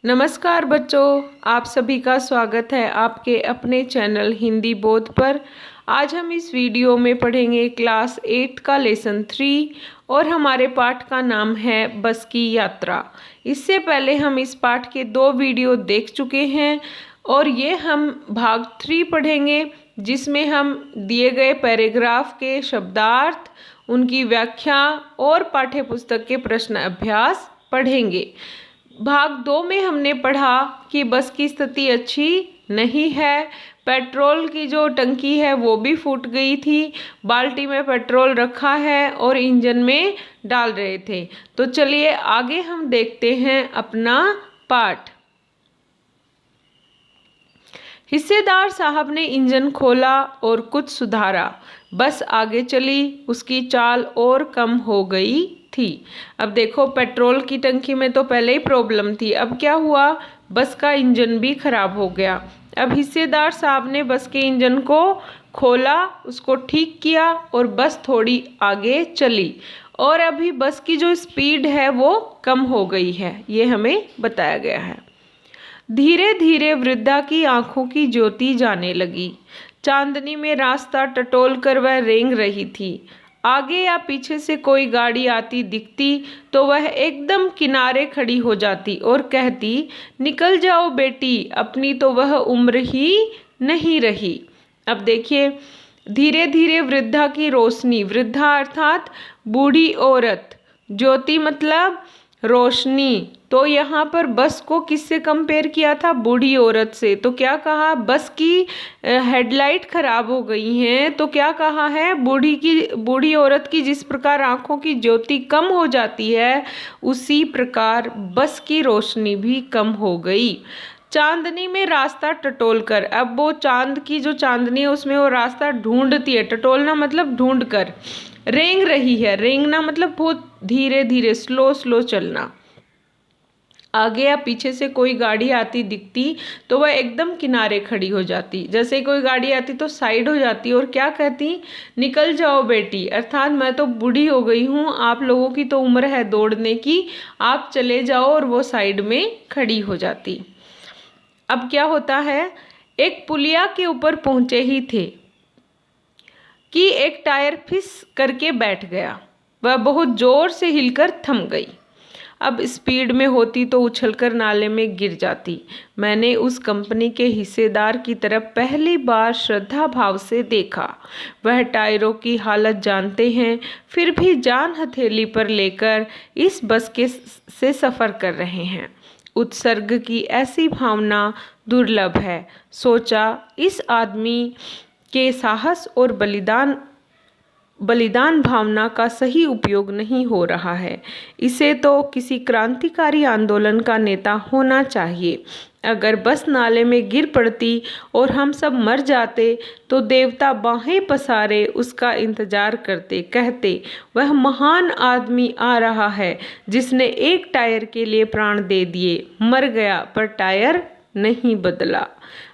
नमस्कार बच्चों, आप सभी का स्वागत है आपके अपने चैनल हिंदी बोध पर। आज हम इस वीडियो में पढ़ेंगे क्लास 8 का लेसन 3 और हमारे पाठ का नाम है बस की यात्रा। इससे पहले हम इस पाठ के 2 वीडियो देख चुके हैं और ये हम भाग 3 पढ़ेंगे, जिसमें हम दिए गए पैराग्राफ के शब्दार्थ, उनकी व्याख्या और पाठ्यपुस्तक के प्रश्न अभ्यास पढ़ेंगे। भाग 2 में हमने पढ़ा कि बस की स्थिति अच्छी नहीं है, पेट्रोल की जो टंकी है वो भी फूट गई थी, बाल्टी में पेट्रोल रखा है और इंजन में डाल रहे थे। तो चलिए आगे हम देखते हैं अपना पाठ। हिस्सेदार साहब ने इंजन खोला और कुछ सुधारा। बस आगे चली, उसकी चाल और कम हो गई थी। अब देखो, पेट्रोल की टंकी में तो पहले ही प्रॉब्लम थी, अब क्या हुआ, बस का इंजन भी खराब हो गया। अब हिस्सेदार साहब ने बस के इंजन को खोला, उसको ठीक किया और बस थोड़ी आगे चली और अभी बस की जो स्पीड है वो कम हो गई है, ये हमें बताया गया है। धीरे धीरे वृद्धा की आंखों की ज्योति जाने लगी। चांदनी में रास्ता टटोल कर वह रेंग रही थी। आगे या पीछे से कोई गाड़ी आती दिखती तो वह एकदम किनारे खड़ी हो जाती और कहती, निकल जाओ बेटी, अपनी तो वह उम्र ही नहीं रही। अब देखिए, धीरे धीरे वृद्धा की रोशनी, वृद्धा अर्थात बूढ़ी औरत, ज्योति मतलब रोशनी। तो यहाँ पर बस को किससे कंपेयर किया था, बूढ़ी औरत से। तो क्या कहा, बस की हेडलाइट खराब हो गई हैं, तो क्या कहा है, बूढ़ी औरत की जिस प्रकार आंखों की ज्योति कम हो जाती है, उसी प्रकार बस की रोशनी भी कम हो गई। चांदनी में रास्ता टटोल कर, अब वो चांद की जो चांदनी है उसमें वो रास्ता ढूंढती है, टटोलना मतलब ढूंढ कर, रेंग रही है, रेंगना मतलब बहुत धीरे धीरे, स्लो स्लो चलना। आगे या पीछे से कोई गाड़ी आती दिखती तो वह एकदम किनारे खड़ी हो जाती, जैसे ही कोई गाड़ी आती तो साइड हो जाती और क्या कहती, निकल जाओ बेटी, अर्थात मैं तो बूढ़ी हो गई हूँ, आप लोगों की तो उम्र है दौड़ने की, आप चले जाओ, और वो साइड में खड़ी हो जाती। अब क्या होता है, एक पुलिया के ऊपर पहुंचे ही थे कि एक टायर फिस करके बैठ गया। वह बहुत जोर से हिलकर थम गई। अब स्पीड में होती तो उछलकर नाले में गिर जाती। मैंने उस कंपनी के हिस्सेदार की तरफ पहली बार श्रद्धा भाव से देखा। वह टायरों की हालत जानते हैं, फिर भी जान हथेली पर लेकर इस बस से सफ़र कर रहे हैं। उत्सर्ग की ऐसी भावना दुर्लभ है। सोचा, इस आदमी के साहस और बलिदान भावना का सही उपयोग नहीं हो रहा है। इसे तो किसी क्रांतिकारी आंदोलन का नेता होना चाहिए। अगर बस नाले में गिर पड़ती और हम सब मर जाते तो देवता बाहें पसारे उसका इंतजार करते, कहते, वह महान आदमी आ रहा है जिसने एक टायर के लिए प्राण दे दिए, मर गया पर टायर नहीं बदला।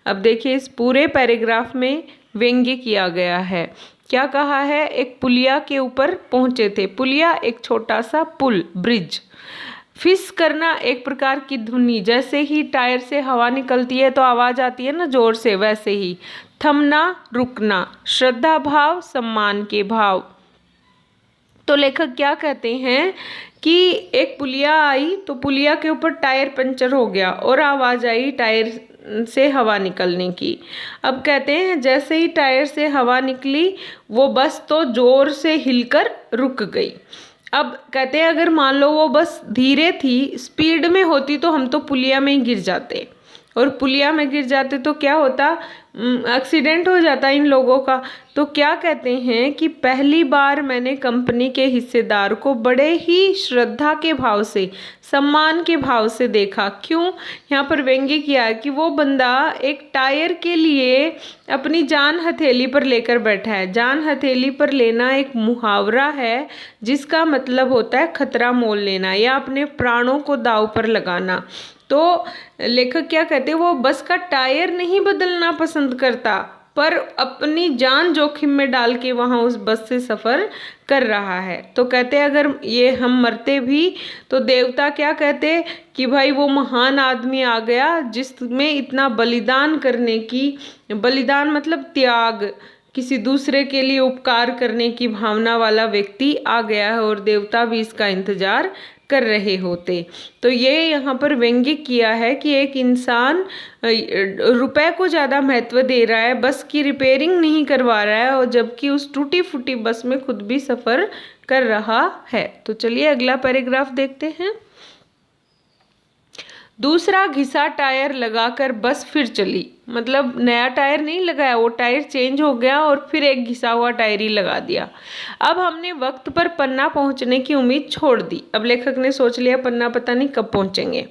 अब देखिए, इस पूरे पैराग्राफ में व्यंग्य किया गया है। क्या कहा है, एक पुलिया के ऊपर पहुंचे थे। पुलिया एक छोटा सा पुल, ब्रिज। फिस करना एक प्रकार की ध्वनि, जैसे ही टायर से हवा निकलती है तो आवाज आती है ना जोर से, वैसे ही। थमना, रुकना, श्रद्धा भाव, सम्मान के भाव। तो लेखक क्या कहते हैं कि एक पुलिया आई तो पुलिया के ऊपर टायर पंचर हो गया और आवाज आई टायर से हवा निकलने की। अब कहते हैं जैसे ही टायर से हवा निकली वो बस तो जोर से हिलकर रुक गई। अब कहते हैं अगर मान लो वो बस धीरे थी, स्पीड में होती तो हम तो पुलिया में ही गिर जाते, और पुलिया में गिर जाते तो क्या होता, एक्सीडेंट हो जाता इन लोगों का। तो क्या कहते हैं कि पहली बार मैंने कंपनी के हिस्सेदार को बड़े ही श्रद्धा के भाव से, सम्मान के भाव से देखा। क्यों, यहाँ पर व्यंग्य किया है कि वो बंदा एक टायर के लिए अपनी जान हथेली पर लेकर बैठा है। जान हथेली पर लेना एक मुहावरा है जिसका मतलब होता है खतरा मोल लेना या अपने प्राणों को दांव पर लगाना। तो लेखक क्या कहते हैं, वो बस का टायर नहीं बदलना पसंद करता, पर अपनी जान जोखिम में डाल के वहाँ उस बस से सफ़र कर रहा है। तो कहते हैं अगर ये हम मरते भी तो देवता क्या कहते कि भाई वो महान आदमी आ गया जिसमें इतना बलिदान करने की, बलिदान मतलब त्याग, किसी दूसरे के लिए उपकार करने की भावना वाला व्यक्ति आ गया है और देवता भी इसका इंतजार कर रहे होते। तो ये यहाँ पर व्यंग्य किया है कि एक इंसान रुपए को ज़्यादा महत्व दे रहा है, बस की रिपेयरिंग नहीं करवा रहा है, और जबकि उस टूटी फूटी बस में खुद भी सफ़र कर रहा है। तो चलिए अगला पैराग्राफ देखते हैं। दूसरा घिसा टायर लगाकर बस फिर चली, मतलब नया टायर नहीं लगाया, वो टायर चेंज हो गया और फिर एक घिसा हुआ टायर ही लगा दिया। अब हमने वक्त पर पन्ना पहुंचने की उम्मीद छोड़ दी। अब लेखक ने सोच लिया पन्ना पता नहीं कब पहुंचेंगे।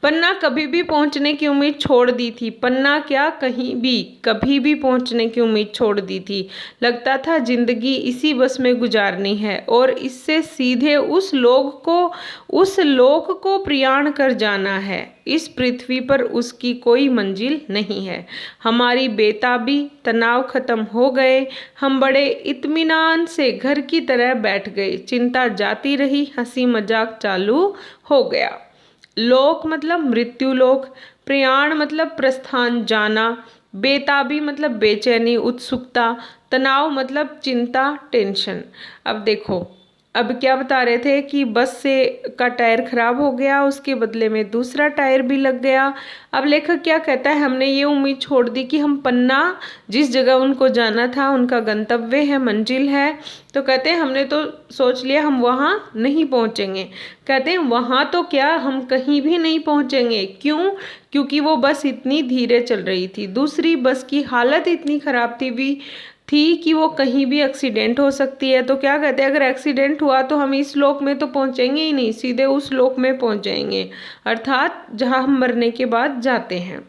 पन्ना कभी भी पहुंचने की उम्मीद छोड़ दी थी। पन्ना क्या, कहीं भी कभी भी पहुंचने की उम्मीद छोड़ दी थी। लगता था जिंदगी इसी बस में गुजारनी है और इससे सीधे उस लोक को प्रयाण कर जाना है। इस पृथ्वी पर उसकी कोई मंजिल नहीं है। हमारी बेताबी, तनाव खत्म हो गए। हम बड़े इत्मीनान से घर की तरह बैठ गए। चिंता जाती रही, हंसी मजाक चालू हो गया। लोक मतलब मृत्यु लोक, प्रयाण मतलब प्रस्थान जाना, बेताबी मतलब बेचैनी उत्सुकता, तनाव मतलब चिंता टेंशन। अब देखो, अब क्या बता रहे थे कि बस से का टायर खराब हो गया, उसके बदले में दूसरा टायर भी लग गया। अब लेखक क्या कहता है, हमने ये उम्मीद छोड़ दी कि हम पन्ना जिस जगह उनको जाना था, उनका गंतव्य है, मंजिल है, तो कहते हैं हमने तो सोच लिया हम वहाँ नहीं पहुँचेंगे। कहते हैं वहाँ तो क्या, हम कहीं भी नहीं पहुँचेंगे। क्यों? क्योंकि वो बस इतनी धीरे चल रही थी। दूसरी बस की हालत इतनी खराब थी कि वो कहीं भी एक्सीडेंट हो सकती है। तो क्या कहते हैं, अगर एक्सीडेंट हुआ तो हम इस लोक में तो पहुंचेंगे ही नहीं, सीधे उस लोक में पहुंच जाएंगे, अर्थात जहां हम मरने के बाद जाते हैं।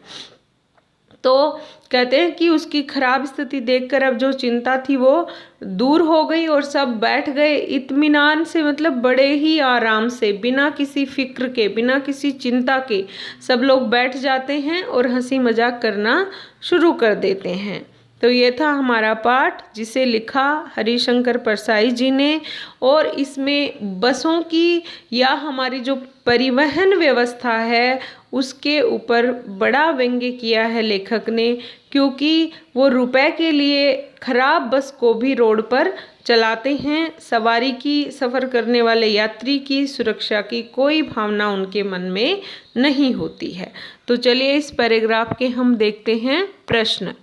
तो कहते हैं कि उसकी खराब स्थिति देखकर अब जो चिंता थी वो दूर हो गई और सब बैठ गए इत्मीनान से, मतलब बड़े ही आराम से, बिना किसी फिक्र के, बिना किसी चिंता के सब लोग बैठ जाते हैं और हंसी मजाक करना शुरू कर देते हैं। तो ये था हमारा पाठ जिसे लिखा हरिशंकर परसाई जी ने, और इसमें बसों की या हमारी जो परिवहन व्यवस्था है उसके ऊपर बड़ा व्यंग्य किया है लेखक ने, क्योंकि वो रुपए के लिए खराब बस को भी रोड पर चलाते हैं। सवारी की, सफ़र करने वाले यात्री की सुरक्षा की कोई भावना उनके मन में नहीं होती है। तो चलिए इस पैराग्राफ के हम देखते हैं प्रश्न।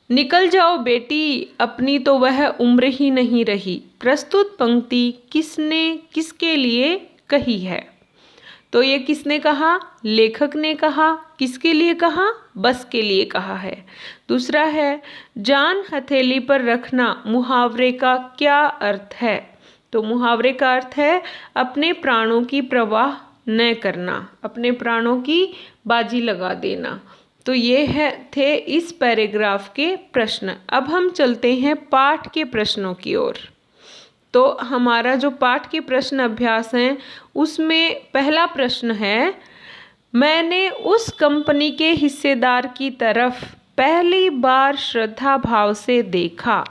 निकल जाओ बेटी, अपनी तो वह उम्र ही नहीं रही। प्रस्तुत पंक्ति किसने किसके लिए कही है? तो ये किसने कहा? लेखक ने कहा। किसके लिए कहा? बस के लिए कहा है। दूसरा है, जान हथेली पर रखना मुहावरे का क्या अर्थ है? तो मुहावरे का अर्थ है अपने प्राणों की परवाह न करना, अपने प्राणों की बाजी लगा देना। तो ये थे इस पैराग्राफ के प्रश्न। अब हम चलते हैं पाठ के प्रश्नों की ओर। तो हमारा जो पाठ के प्रश्न अभ्यास हैं उसमें पहला प्रश्न है, मैंने उस कंपनी के हिस्सेदार की तरफ पहली बार श्रद्धा भाव से देखा।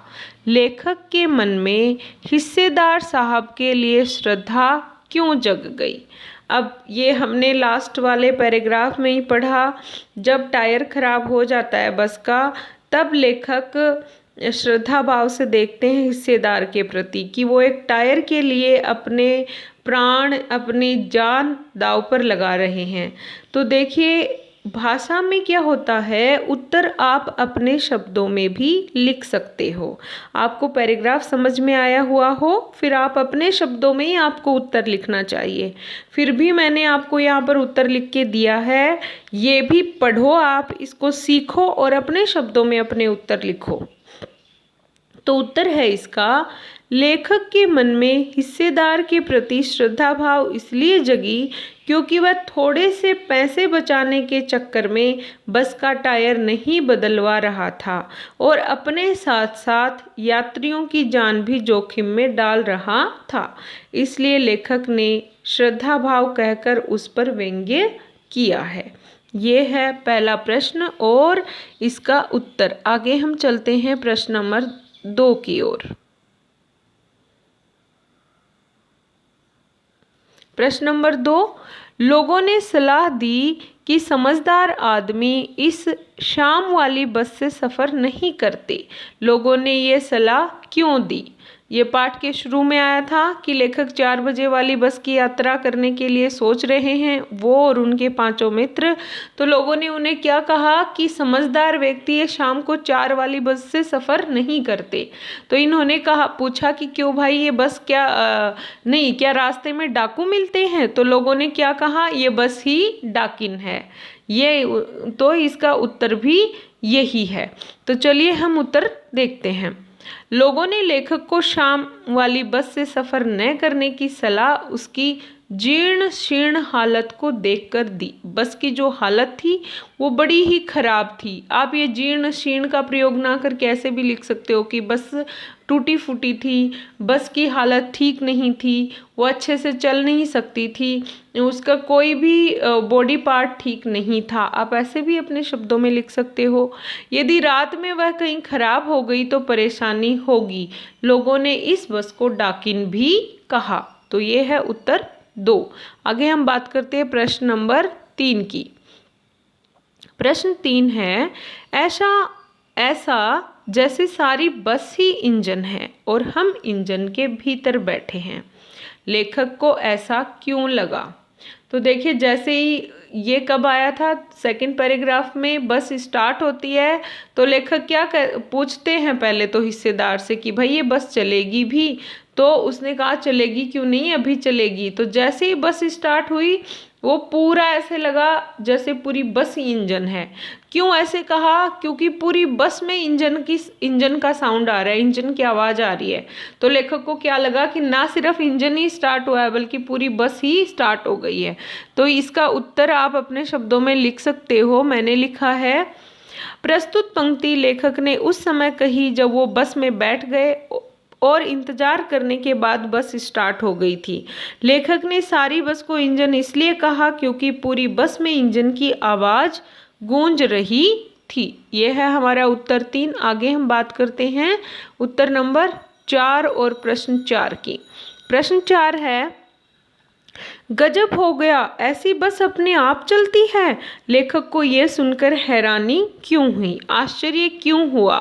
लेखक के मन में हिस्सेदार साहब के लिए श्रद्धा क्यों जग गई? अब ये हमने लास्ट वाले पैराग्राफ में ही पढ़ा, जब टायर खराब हो जाता है बस का, तब लेखक श्रद्धा भाव से देखते हैं हिस्सेदार के प्रति कि वो एक टायर के लिए अपने प्राण, अपनी जान दांव पर लगा रहे हैं। तो देखिए भाषा में क्या होता है, उत्तर आप अपने शब्दों में भी लिख सकते हो। आपको पैराग्राफ समझ में आया हुआ हो, फिर आप अपने शब्दों में ही आपको उत्तर लिखना चाहिए। फिर भी मैंने आपको यहाँ पर उत्तर लिख के दिया है, ये भी पढ़ो, आप इसको सीखो और अपने शब्दों में अपने उत्तर लिखो। तो उत्तर है इसका, लेखक के मन में हिस्सेदार के प्रति श्रद्धा भाव इसलिए जगी क्योंकि वह थोड़े से पैसे बचाने के चक्कर में बस का टायर नहीं बदलवा रहा था और अपने साथ साथ यात्रियों की जान भी जोखिम में डाल रहा था। इसलिए लेखक ने श्रद्धा भाव कहकर उस पर व्यंग्य किया है। ये है पहला प्रश्न और इसका उत्तर। आगे हम चलते हैं प्रश्न नंबर 2 की ओर। प्रश्न नंबर 2, लोगों ने सलाह दी कि समझदार आदमी इस शाम वाली बस से सफ़र नहीं करते। लोगों ने ये सलाह क्यों दी? ये पाठ के शुरू में आया था कि लेखक 4 बजे वाली बस की यात्रा करने के लिए सोच रहे हैं, वो और उनके 5 मित्र। तो लोगों ने उन्हें क्या कहा कि समझदार व्यक्ति ये शाम को 4 वाली बस से सफ़र नहीं करते। तो इन्होंने पूछा कि क्यों भाई, ये बस नहीं, क्या रास्ते में डाकू मिलते हैं? तो लोगों ने क्या कहा, ये बस ही डाकिन है। तो इसका उत्तर भी यही है। तो चलिए हम उत्तर देखते हैं। लोगों ने लेखक को शाम वाली बस से सफ़र न करने की सलाह उसकी जीर्ण शीर्ण हालत को देखकर दी। बस की जो हालत थी वो बड़ी ही खराब थी। आप ये जीर्ण शीर्ण का प्रयोग ना करके ऐसे भी लिख सकते हो कि बस टूटी फूटी थी, बस की हालत ठीक नहीं थी, वो अच्छे से चल नहीं सकती थी, उसका कोई भी बॉडी पार्ट ठीक नहीं था। आप ऐसे भी अपने शब्दों में लिख सकते हो। यदि रात में वह कहीं खराब हो गई तो परेशानी होगी। लोगों ने इस बस को डाकिन भी कहा। तो ये है उत्तर 2। आगे हम बात करते हैं प्रश्न नंबर 3 की। प्रश्न 3 है, ऐसा जैसे सारी बस ही इंजन है और हम इंजन के भीतर बैठे हैं। लेखक को ऐसा क्यों लगा? तो देखिए, जैसे ही ये कब आया था, सेकंड पैराग्राफ में बस स्टार्ट होती है तो लेखक क्या पूछते हैं पहले तो हिस्सेदार से कि भाई ये बस चलेगी भी? तो उसने कहा चलेगी क्यों नहीं, अभी चलेगी। तो जैसे ही बस स्टार्ट हुई वो पूरा ऐसे लगा जैसे पूरी बस ही इंजन है। क्यों ऐसे कहा? क्योंकि पूरी बस में इंजन का साउंड आ रहा है, इंजन की आवाज़ आ रही है। तो लेखक को क्या लगा कि ना सिर्फ इंजन ही स्टार्ट हुआ है बल्कि पूरी बस ही स्टार्ट हो गई है। तो इसका उत्तर आप अपने शब्दों में लिख सकते हो। मैंने लिखा है, प्रस्तुत पंक्ति लेखक ने उस समय कही जब वो बस में बैठ गए और इंतजार करने के बाद बस स्टार्ट हो गई थी। लेखक ने सारी बस को इंजन इसलिए कहा क्योंकि पूरी बस में इंजन की आवाज़ गूंज रही थी। यह है हमारा उत्तर 3। आगे हम बात करते हैं उत्तर नंबर 4 और प्रश्न 4 की। प्रश्न 4 है, गजब हो गया, ऐसी बस अपने आप चलती है। लेखक को ये सुनकर हैरानी क्यों हुई, आश्चर्य क्यों हुआ?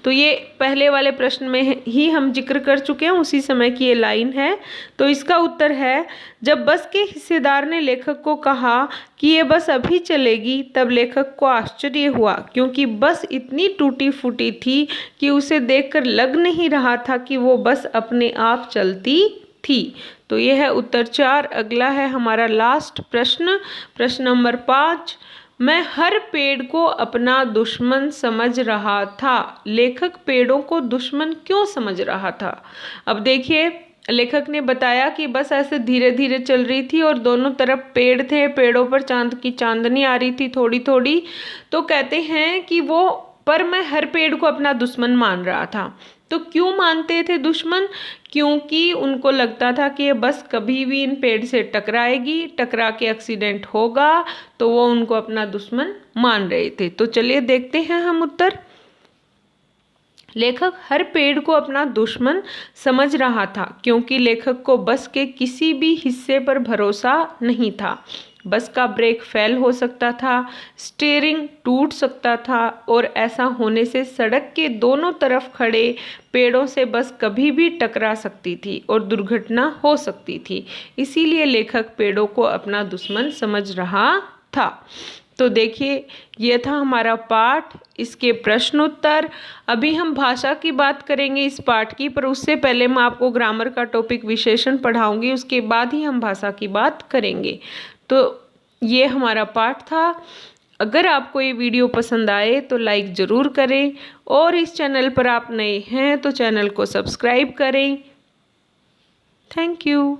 तो ये पहले वाले प्रश्न में ही हम जिक्र कर चुके हैं, उसी समय की ये लाइन है। तो इसका उत्तर है, जब बस के हिस्सेदार ने लेखक को कहा कि ये बस अभी चलेगी तब लेखक को आश्चर्य हुआ, क्योंकि बस इतनी टूटी फूटी थी कि उसे देखकर लग नहीं रहा था कि वो बस अपने आप चलती थी। तो यह है उत्तर 4। अगला है हमारा लास्ट प्रश्न, प्रश्न नंबर 5। मैं हर पेड़ को अपना दुश्मन समझ रहा था। लेखक पेड़ों को दुश्मन क्यों समझ रहा था? अब देखिए, लेखक ने बताया कि बस ऐसे धीरे धीरे चल रही थी और दोनों तरफ पेड़ थे, पेड़ों पर चांद की चांदनी आ रही थी थोड़ी थोड़ी। तो कहते हैं कि पर मैं हर पेड़ को अपना दुश्मन मान रहा था। तो क्यों मानते थे दुश्मन? क्योंकि उनको लगता था कि ये बस कभी भी इन पेड़ से टकराएगी, टकरा के एक्सीडेंट होगा, तो वो उनको अपना दुश्मन मान रहे थे। तो चलिए देखते हैं हम उत्तर। लेखक हर पेड़ को अपना दुश्मन समझ रहा था क्योंकि लेखक को बस के किसी भी हिस्से पर भरोसा नहीं था। बस का ब्रेक फेल हो सकता था, स्टीयरिंग टूट सकता था और ऐसा होने से सड़क के दोनों तरफ खड़े पेड़ों से बस कभी भी टकरा सकती थी और दुर्घटना हो सकती थी। इसीलिए लेखक पेड़ों को अपना दुश्मन समझ रहा था। तो देखिए, ये था हमारा पाठ, इसके प्रश्नोत्तर। अभी हम भाषा की बात करेंगे इस पाठ की, पर उससे पहले मैं आपको ग्रामर का टॉपिक विशेषण पढ़ाऊंगी, उसके बाद ही हम भाषा की बात करेंगे। तो ये हमारा पाठ था। अगर आपको ये वीडियो पसंद आए तो लाइक ज़रूर करें और इस चैनल पर आप नए हैं तो चैनल को सब्सक्राइब करें। Thank you.